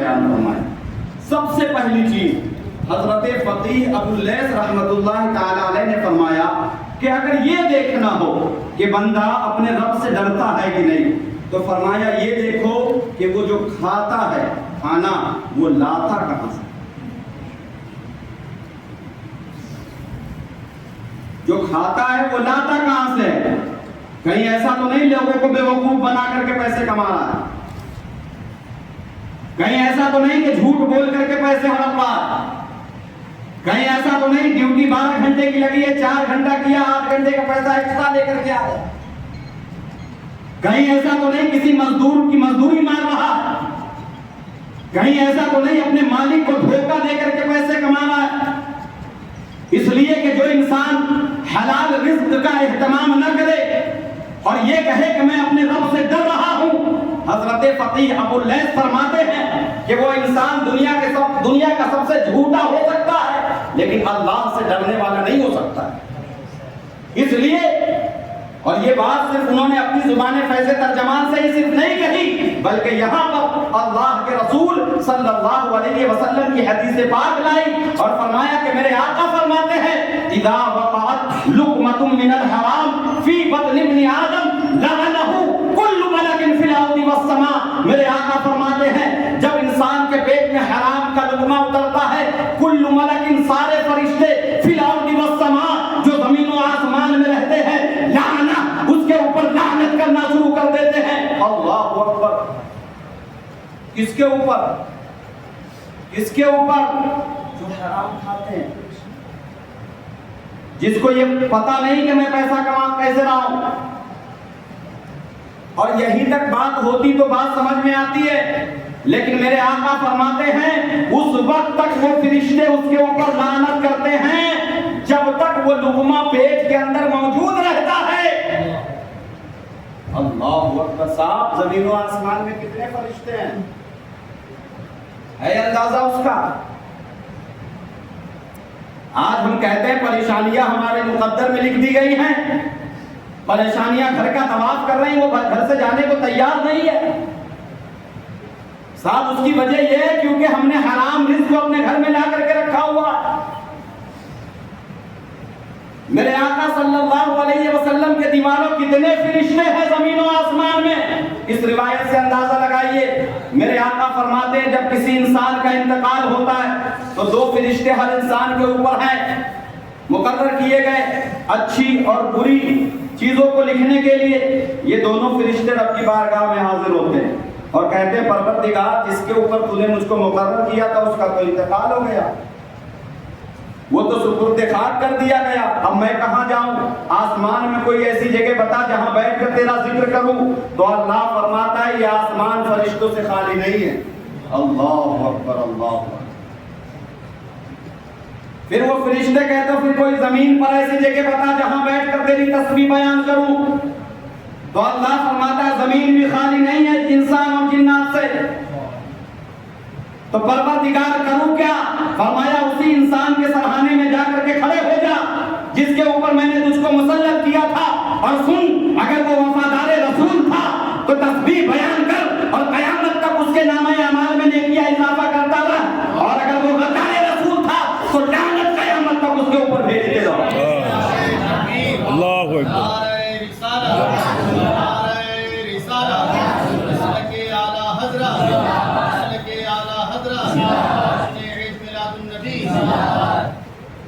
بیان فرمائے۔ سب سے پہلی چیز حضرت فقیہ ابو اللیث رحمۃ اللہ تعالی علیہ نے فرمایا کہ اگر یہ دیکھنا ہو کہ بندہ اپنے رب سے ڈرتا ہے کہ نہیں، تو فرمایا یہ دیکھو کہ وہ جو کھاتا ہے کھانا وہ لاتا کہاں سے، جو کھاتا ہے وہ لاتا کہاں سے ہے؟ کہیں ایسا تو نہیں لوگوں کو بیوقوف بنا کر کے پیسے کما رہا ہے، کہیں ایسا تو نہیں کہ جھوٹ بول کر کے پیسے ہڑپ رہا ہے، کہیں ایسا تو نہیں ڈیوٹی 12 گھنٹے کی لگی ہے 4 گھنٹہ کیا 8 گھنٹے کا پیسہ ایکسٹرا لے کر کے آ گیا، کہیں ایسا تو نہیں کسی مزدور کی مزدوری مار رہا ہے، کہیں ایسا تو نہیں اپنے مالک کو دھوکہ دے کر کے پیسے کما رہا ہے۔ اس لیے کہ جو انسان حلال رزق کا اہتمام نہ کرے اور یہ کہے کہ میں اپنے رب سے ڈر رہا ہوں، حضرت فقیہ ابو اللیث فرماتے ہیں کہ وہ انسان دنیا کا سب سے جھوٹا ہو سکتا ہے لیکن اللہ سے ڈرنے والا نہیں ہو سکتا ہے۔ اس لیے اور یہ بات صرف انہوں نے اپنی زبان فیض ترجمان سے ہی صرف نہیں کہی، بلکہ یہاں پر اللہ کے رسول صلی اللہ علیہ وسلم کی حدیث پاک لائی اور فرمایا کہ میرے آقا فرماتے ہیں اذا وقعت لقمۃ من الحرام فی بطن ابن آدم لعنہ کل ملک فی الارض والسماء۔ میرے آقا فرماتے ہیں جب انسان کے پیٹ میں حرام کا لقمہ اترتا ہے، کل ملک سارے فرشتے فی الارض والسماء جو زمین و آسمان میں رہتے ہیں لعنہ اس کے اوپر لعنت کرنا شروع کر دیتے ہیں۔ اللہ اکبر۔ کس کے اوپر؟ کس کے اوپر؟ جو حرام کھاتے ہیں، جس کو یہ پتا نہیں کہ میں پیسہ کما کیسے رہا ہوں، اور یہی تک بات ہوتی تو بات سمجھ میں آتی ہے، لیکن میرے آقا فرماتے ہیں اس وقت تک وہ فرشتے اس کے اوپر لعنت کرتے ہیں جب تک وہ لقمہ پیٹ کے اندر موجود رہتا ہے۔ اللہ اکبر۔ صاحب زمین و آسمان میں کتنے فرشتے ہیں، ہے اندازہ اس کا؟ آج ہم کہتے ہیں پریشانیاں ہمارے مقدر میں لکھ دی گئی ہیں، پریشانیاں گھر کا طواف کر رہی ہیں، وہ گھر سے جانے کو تیار نہیں ہے۔ صاحب اس کی وجہ یہ ہے کیونکہ ہم نے حرام رزق کو اپنے گھر میں لا کر کے رکھا ہوا ہے۔ میرے آقا صلی اللہ علیہ وسلم کے دیوانوں کتنے فرشتے ہیں زمین و آسمان میں، اس روایت سے اندازہ لگائیے۔ میرے آقا فرماتے ہیں جب کسی انسان کا انتقال ہوتا ہے تو 2 فرشتے ہر انسان کے اوپر ہیں، مقرر کیے گئے اچھی اور بری چیزوں کو لکھنے کے لیے۔ یہ دونوں فرشتے رب کی بارگاہ میں حاضر ہوتے ہیں اور کہتے ہیں پروردگار جس کے اوپر تو نے مجھ کو مقرر کیا تھا اس کا تو انتقال ہو گیا، وہ تو سپرد خاک کر دیا گیا، اب میں کہاں جاؤں؟ آسمان میں کوئی ایسی جگہ بتا جہاں بیٹھ کر تیرا ذکر کروں۔ تو اللہ فرماتا ہے یہ آسمان فرشتوں سے خالی نہیں ہے۔ اللہ اکبر، اللہ اکبر۔ پھر وہ فرشتے کہتے ہیں پھر کوئی زمین پر ایسی جگہ بتا جہاں بیٹھ کر تیری تسبیح بیان کروں۔ تو اللہ فرماتا ہے زمین بھی خالی نہیں ہے انسان اور جنات سے۔ تو پروردگار کروں کیا؟ فرمایا اسی انسان کے سرحانے میں جا کر کے کھڑے ہو جا جس کے اوپر میں نے تجھ کو مسلط کیا تھا، اور سن اگر وہ وفادار رسول تھا تو تسبیح بیان کر اور قیامت تک اس کے نامہ اعمال میں نیکیاں اضافہ کرتا رہا، اور اگر وہ غدار رسول تھا تو لعنت قیامت تک اس کے اوپر بھیجتے رہو۔ اللہ اکبر۔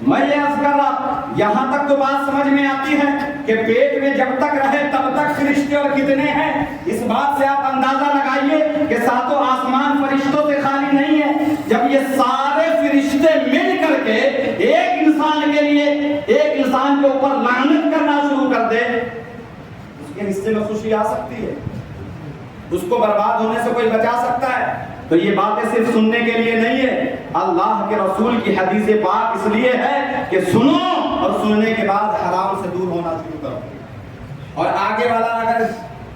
میں یہ عرض کر رہا یہاں تک تو بات سمجھ میں آتی ہے کہ پیٹ میں جب تک رہے تب تک فرشتے اور کتنے ہیں۔ اس بات سے آپ اندازہ لگائیے کہ 7 آسمان فرشتوں سے خالی نہیں ہے۔ جب یہ سارے فرشتے مل کر کے ایک انسان کے لیے ایک انسان کے اوپر لعنت کرنا شروع کر دے، اس کے حصے میں خوشی آ سکتی ہے؟ اس کو برباد ہونے سے کوئی بچا سکتا ہے؟ تو یہ باتیں صرف سننے کے لیے نہیں ہے، اللہ کے رسول کی حدیث پاک اس لیے ہے کہ سنو اور سننے کے بعد حرام سے دور ہونا شروع کرو۔ اور آگے والا اگر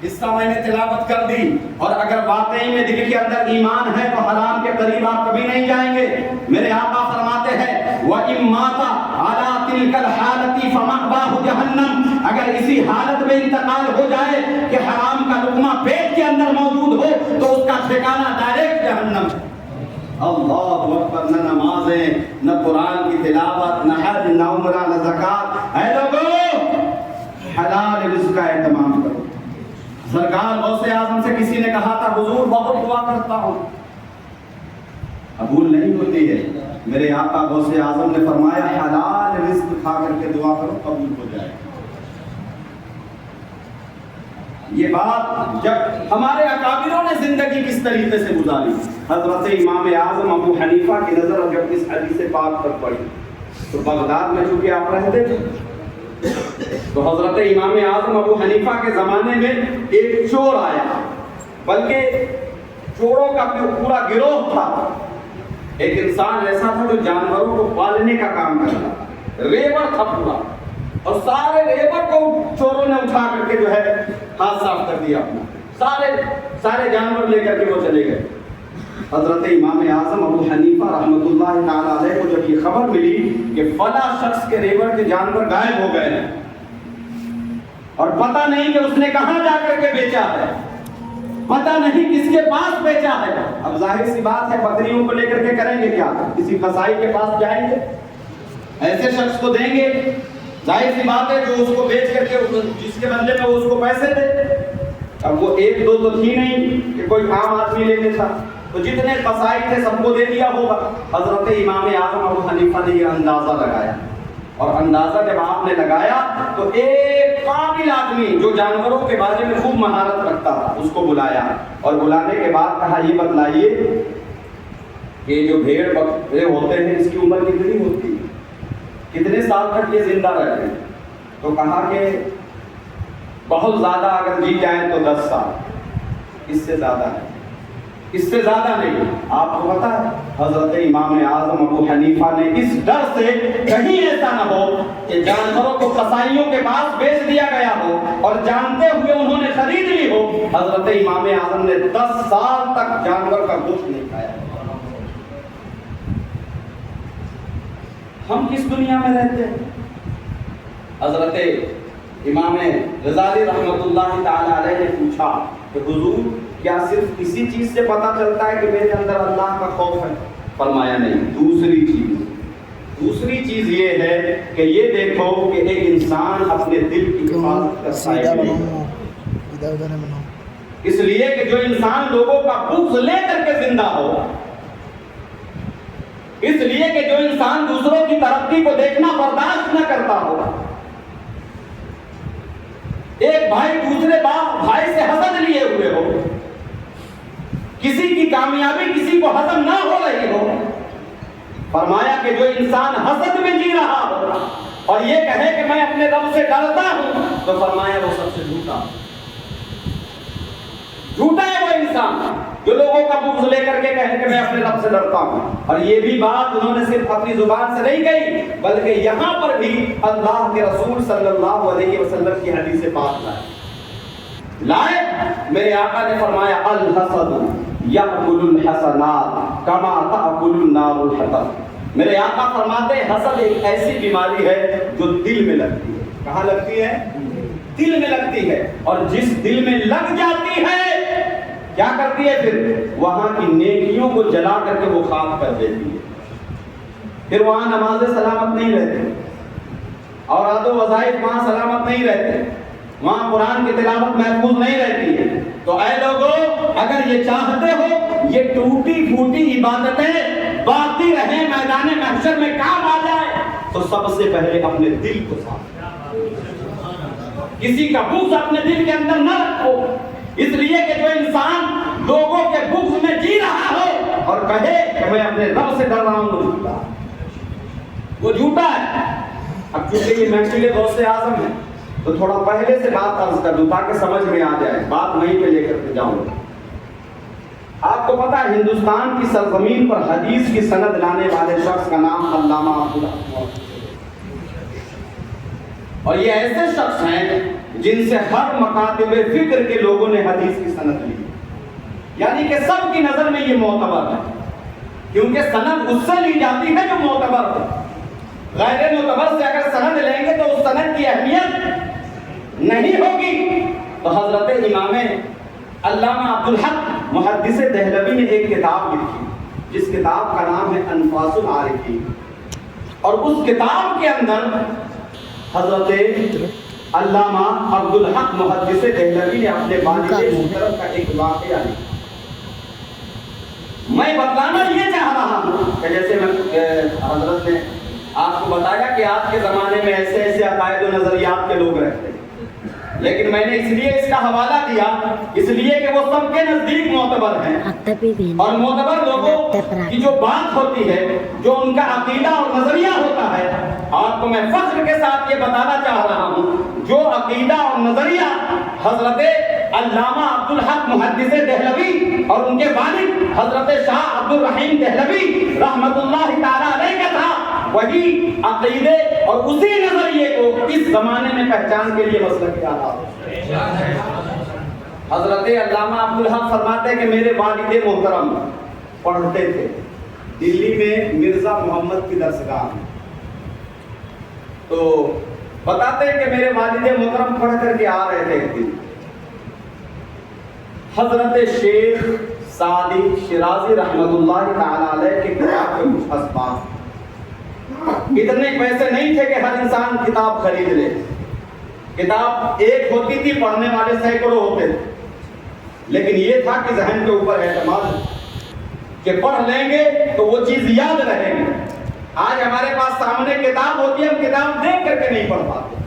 حصہ میں نے تلاوت کر دی اور اگر واقعی میں دل کے اندر ایمان ہے تو حرام کے قریب آپ کبھی نہیں جائیں گے۔ میرے آقا فرماتے ہیں وَإِن مَاتَ عَلَىٰ تِلْكَ الْحَالَةِ فَمَأْوَاهُ جَهَنَّمَ، اگر اسی حالت میں انتقال ہو جائے کہ حرام کا لقمہ پیٹ کے اندر موجود ہو تو اس کا ٹھکانہ ڈائریکٹ جہنم ہے۔ نمازیں، نہ قرآن کی تلاوت، نہ حج، نہ عمرہ، نہ زکوٰۃ۔ اے لوگوں، حلال رزق کا اہتمام کرو۔ سرکار غوث اعظم سے کسی نے کہا تھا حضور بہت دعا کرتا ہوں، قبول نہیں ہوتی ہے۔ میرے آقا غوث اعظم نے فرمایا حلال رزق کھا کر کے دعا کرو، قبول ہو جائے۔ یہ بات جب ہمارے اکابروں نے زندگی کس طریقے سے گزاری، حضرت امام اعظم ابو حنیفہ کی نظر جب اس حدیث پاک پر پڑی تو بغداد میں چونکہ آپ رہتے تھے تو حضرت امام اعظم ابو حنیفہ کے زمانے میں ایک چور آیا، بلکہ چوروں کا پورا گروہ تھا۔ ایک انسان ایسا تھا جو جانوروں کو پالنے کا کام کرتا تھا، ریبر تھا پورا، اور سارے ریبر کو چوروں نے اٹھا کر کے جو ہے ہاتھ صاف کر دیا اپنا، سارے جانور لے کر کے وہ چلے گئے۔ حضرت امام اعظم ابو حنیفہ رحمۃ اللہ تعالی علیہ کو جب یہ خبر ملی کہ فلاں شخص کے ریبر کے جانور غائب ہو گئے ہیں اور پتہ نہیں کہ اس نے کہاں جا کر کے بیچا ہے، پتہ نہیں کس کے پاس بیچا ہے، اب ظاہر سی بات ہے بکریوں کو لے کر کے کریں گے کیا؟ کسی قصائی کے پاس جائیں گے، ایسے شخص کو دیں گے، ظاہر سی بات ہے جو اس کو بیچ کر کے جس کے بدلے میں وہ اس کو پیسے دے۔ اب وہ ایک دو تو تھی نہیں کہ کوئی عام آدمی لینے تھا، تو جتنے قصائی تھے سب کو دے دیا ہوگا۔ حضرت امام اعظم ابو حنیفہ نے یہ اندازہ لگایا، اور اندازہ جب آپ نے لگایا تو ایک قابل آدمی جو جانوروں کے بارے میں خوب مہارت رکھتا تھا اس کو بلایا، اور بلانے کے بعد کہا یہ بتلائیے کہ جو بھیڑ بکرے ہوتے ہیں اس کی عمر کتنی ہوتی ہے، کتنے سال تک یہ زندہ رہتے ہیں؟ تو کہا کہ بہت زیادہ اگر جی جائیں تو 10 سال، اس سے زیادہ ہے، اس سے زیادہ نہیں۔ آپ کو پتا ہے حضرت امام اعظم ابو حنیفہ نے اس ڈر سے کہیں ایسا نہ ہو کہ جانوروں کو قصائیوں کے پاس بیچ دیا گیا ہو اور جانتے ہوئے انہوں نے خرید لی ہو، حضرت امام اعظم نے 10 سال تک جانور کا گوشت نہیں کھایا۔ ہم کس دنیا میں رہتے ہیں؟ حضرت امام غزالی رحمۃ اللہ تعالی علیہ نے پوچھا کہ حضور کیا صرف اسی چیز سے پتہ چلتا ہے کہ میرے اندر اللہ کا خوف ہے؟ فرمایا نہیں، دوسری چیز یہ ہے کہ یہ دیکھو کہ ایک انسان اپنے دل کی حفاظت کرتا ہے، اس لیے کہ جو انسان لوگوں کا بغض لے کر کے زندہ ہو، اس لیے کہ جو انسان دوسروں کی ترقی کو دیکھنا برداشت نہ کرتا ہو، ایک بھائی دوسرے بھائی سے حسد لیے ہوئے ہو، کسی کی کامیابی کسی کو ہضم نہ ہو رہی ہو، فرمایا کہ جو انسان حسد میں جی رہا ہو اور یہ کہے کہ میں اپنے رب سے ڈرتا ہوں، تو فرمایا وہ سب سے جھوٹا ہے وہ انسان جو لوگوں کا بغض لے کر کے کہے کہ میں اپنے رب سے ڈرتا ہوں۔ اور یہ بھی بات انہوں نے صرف اپنی زبان سے نہیں کہی، بلکہ یہاں پر بھی اللہ کے رسول صلی اللہ علیہ وسلم کی حدیث پاک لائے۔ میرے آقا نے فرمایا الحسد یأکل الحسنات کما تأکل النار الحطب۔ میرے آقا فرماتے ہیں حسد ایک ایسی بیماری ہے جو دل میں لگتی ہے۔ کہاں لگتی ہے؟ دل میں لگتی ہے، اور جس دل میں لگ جاتی ہے کیا کرتی ہے؟ پھر وہاں کی نیکیوں کو جلا کر کے وہ خاک کر دیتی ہے، پھر وہاں نمازیں سلامت نہیں رہتی، اور عاد و وظائف وہاں سلامت نہیں رہتے، وہاں قرآن کی تلاوت محفوظ نہیں رہتی ہے۔ تو اے لوگوں، اگر یہ چاہتے ہو یہ ٹوٹی پھوٹی عبادتیں باقی رہیں، میدان محشر میں کام آ جائے، تو سب سے پہلے اپنے دل کو صاف کسی کا بغض اپنے دل کے اندر نہ رکھو، اس لیے کہ جو انسان لوگوں کے بغض میں جی رہا ہو اور کہے کہ میں اپنے رب سے ڈر رہا ہوں، وہ جھوٹا ہے۔ اب چونکہ یہ محفل غوث اعظم ہے تو تھوڑا پہلے سے بات عرض کر دوں تاکہ سمجھ میں آ جائے، بات وہیں پہ لے کر کے جاؤں۔ آپ کو پتا ہے ہندوستان کی سرزمین پر حدیث کی سند لانے والے شخص کا نام علامہ عبداللہ، اور یہ ایسے شخص ہیں جن سے ہر مکاتب فکر کے لوگوں نے حدیث کی سند لی، یعنی کہ سب کی نظر میں یہ معتبر ہے، کیونکہ سند اس سے لی جاتی ہے جو معتبر ہو۔ غیر معتبر سے اگر سند لیں گے تو اس سند کی اہمیت نہیں ہوگی۔ تو حضرت امام علامہ عبدالحق محدث دہلوی نے ایک کتاب لکھی جس کتاب کا نام ہے انفاس العارفین، اور اس کتاب کے اندر حضرت علامہ عبدالحق محدث دہلوی نے اپنے والد محترم کا ایک واقعہ لکھا۔ میں بتلانا یہ چاہ رہا ہوں کہ جیسے حضرت نے آپ کو بتایا کہ آج کے زمانے میں ایسے ایسے عقائد و نظریات کے لوگ رہتے ہیں، لیکن میں نے اس لیے اس کا حوالہ دیا اس لیے کہ وہ سب کے نزدیک معتبر ہیں، اور معتبر لوگوں کی جو بات ہوتی ہے، جو ان کا عقیدہ اور نظریہ ہوتا ہے، آپ کو میں فخر کے ساتھ یہ بتانا چاہ رہا ہوں، جو عقیدہ اور نظریہ حضرت علامہ عبدالحق محدث دہلوی اور ان کے والد حضرت شاہ عبد الرحیم دہلوی رحمت اللہ تعالی علیہ کا تھا، وہی عقیدے اور اسی نظریے کو اس زمانے میں پہچان کے لیے مسلک کیا تھا۔ حضرت علامہ عبدالحق فرماتے ہیں کہ میرے والد محترم پڑھتے تھے دلی میں مرزا محمد کی درسگاہ میں، تو بتاتے ہیں کہ میرے والد محترم پڑھ کر کے آ رہے تھے ایک دن، حضرت شیخ سعدی شیرازی رحمت اللہ تعالی علیہ کے کتاب کے کچھ اسباب، اتنے پیسے نہیں تھے کہ ہر انسان کتاب خرید لے، کتاب ایک ہوتی تھی، پڑھنے والے سینکڑوں ہوتے تھے، لیکن یہ تھا کہ ذہن کے اوپر اعتماد کہ پڑھ لیں گے تو وہ چیز یاد رہے گی۔ آج ہمارے پاس سامنے کتاب ہوتی ہے، ہم کتاب دیکھ کر کے نہیں پڑھ پاتے۔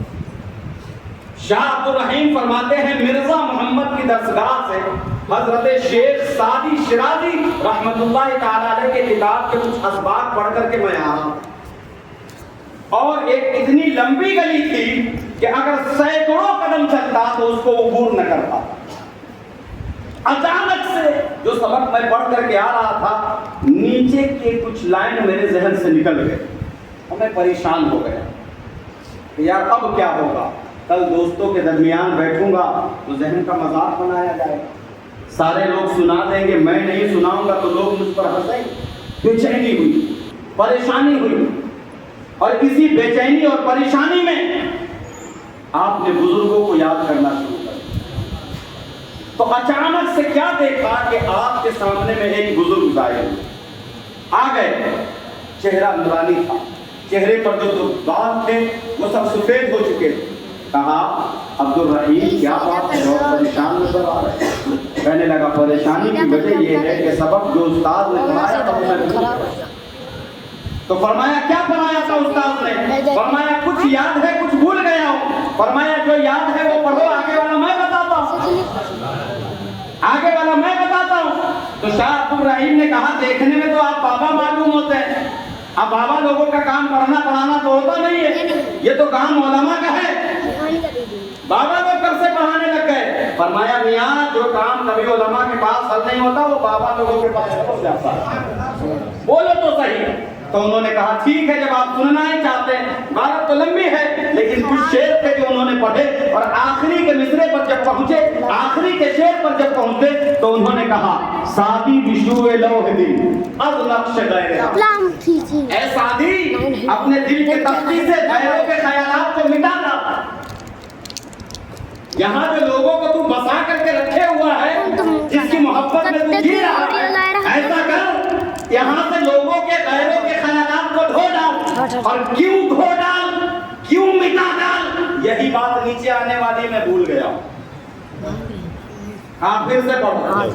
شاہ عبد الرحیم فرماتے ہیں مرزا محمد کی درسگاہ سے حضرت شیخ سعدی شیرازی رحمت اللہ تعالی علیہ کے کتاب کے کچھ اسباق پڑھ کر کے میں آیا، اور ایک اتنی لمبی گلی تھی کہ اگر سینکڑوں قدم چلتا تو اس کو عبور نہ کرتا۔ اچانک سے جو سبق میں پڑھ کر کے آ رہا تھا، نیچے کے کچھ لائن میرے ذہن سے نکل گئے اور میں پریشان ہو گیا کہ یار اب کیا ہوگا، کل دوستوں کے درمیان بیٹھوں گا تو ذہن کا مذاق بنایا جائے گا، سارے لوگ سنا دیں گے، میں نہیں سناؤں گا تو لوگ مجھ پر ہنسیں گے۔ بے چینی ہوئی، پریشانی ہوئی، اور اسی بے چینی اور پریشانی میں آپ نے بزرگوں کو یاد کرنا شروع کر دیا۔ تو اچانک سے کیا دیکھا کہ آپ کے سامنے میں ایک بزرگ ظاہر ہوئے، آ گئے، چہرہ نورانی تھا، چہرے پر جو بال تھے وہ سب سفید ہو چکے تھے۔ کہا عبد الرحیم کیا بات ہے، بہت پریشان نظر آ رہے ہیں۔ کہنے لگا پریشانی کی وجہ یہ ہے کہ سبق جو استاد نے پڑھایا تھا وہ میں، تو فرمایا کیا پڑھایا تھا استاد نے؟ فرمایا کچھ یاد ہے کچھ بھول گیا ہوں۔ فرمایا جو یاد ہے وہ پڑھو، آگے والا میں بتاتا ہوں، آگے والا میں بتاتا ہوں۔ تو شاہ عبد الرحیم نے کہا دیکھنے میں تو آپ بابا معلوم ہوتے ہیں، اب بابا لوگوں کا کام پڑھنا پڑھانا تو ہوتا نہیں ہے، یہ تو کام علماء کا ہے، بابا لوگ کب سے پڑھانے لگ گئے؟ فرمایا میاں جو کام کبھی علماء کے پاس حل نہیں ہوتا وہ بابا لوگوں کے پاس ہو جاتا ہے، بولو تو صحیح۔ تو انہوں نے کہا ٹھیک ہے، جب آپ سننا ہی چاہتے ہیں، بات تو لمبی ہے لیکن کچھ شعر تھے جو انہوں نے پڑھے، اور آخری کے مصرے پر جب پہنچے، آخری کے شعر پر جب پہنچے تو انہوں نے کہا سعدی بشوء لوح دل از نقش غیر، اے سعدی اپنے دل کے تختی سے غیروں کے خیالات کو مٹا ڈال، یہاں جو لوگوں کو تو بسا کر کے رکھے ہوا ہے، جس کی محبت میں تو جی رہا ہے، ایسا کر یہاں سے لوگوں کے غیروں کے خیالات کو دھو ڈال، اور کیوں دھو ڈال، کیوں مٹا ڈال، یہی بات نیچے آنے والی میں بھول گیا ہوں۔ ہاں پھر سے پڑھو،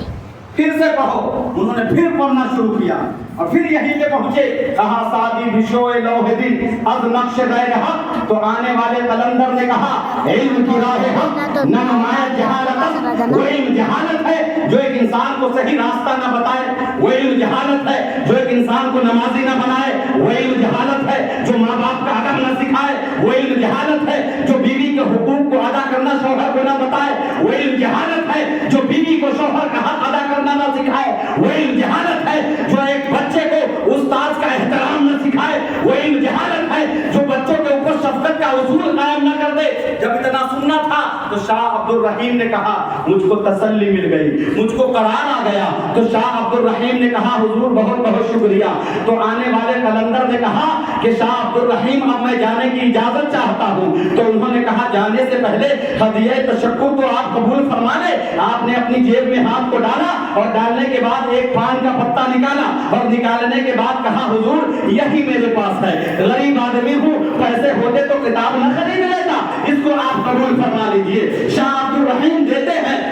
پھر سے پڑھو۔ انہوں نے پھر پڑھنا شروع کیا اور پھر یہیں پہ پہنچے، کہا سعدی بشوء لوح دل از نقش غیر حق، تو آنے والے قلندر نے کہا علم کی راہ حق نہ نمائے جہالت، وہ علم جہالت ہے جو ایک انسان کو صحیح راستہ نہ بتائے، وہ علم جہالت ہے جو ایک انسان کو نمازی نہ بنائے، وہ علم جہالت ہے جو ماں باپ کا ادب نہ سکھائے، وہ علم جہالت ہے جو بیوی کے حقوق کو ادا کرنا شوہر کو نہ بتائے، وہ علم جہالت ہے جو بیوی کو شوہر کا حق ادا کرنا نہ سکھائے، وہ علم جہالت ہے جو ایک بچے کو استاد کا احترام نہ سکھائے، وہ علم جہالت ہے جو بچوں کے اوپر شفقت کا اصول قائم نہ کر دے۔ جب اتنا سننا تھا تو شاہ عبد الرحیم نے کہا مجھ کو تسلی مل گئی، مجھ کو قرار آ گیا۔ تو شاہ عبد الرحیم نے کہا حضور بہت بہت شکریہ۔ تو آنے والے قلندر نے کہا کہ شاہ عبد الرحیم اب میں جانے کی اجازت چاہتا ہوں۔ تو انہوں نے کہا جانے سے پہلے ہدیہ تشکر تو آپ قبول فرما لیں۔ آپ نے اپنی جیب میں ہاتھ کو ڈالا اور ڈالنے کے بعد ایک پان کا پتا نکالا اور نکالنے کے بعد کہا حضور یہی میرے پاس ہے، غریب آدمی ہوں، پیسے ہوتے تو کتاب نہ خرید لیتا، اس کو آپ قبول فرما لیجئے۔ شاہ عبد الرحیم دیتے ہیں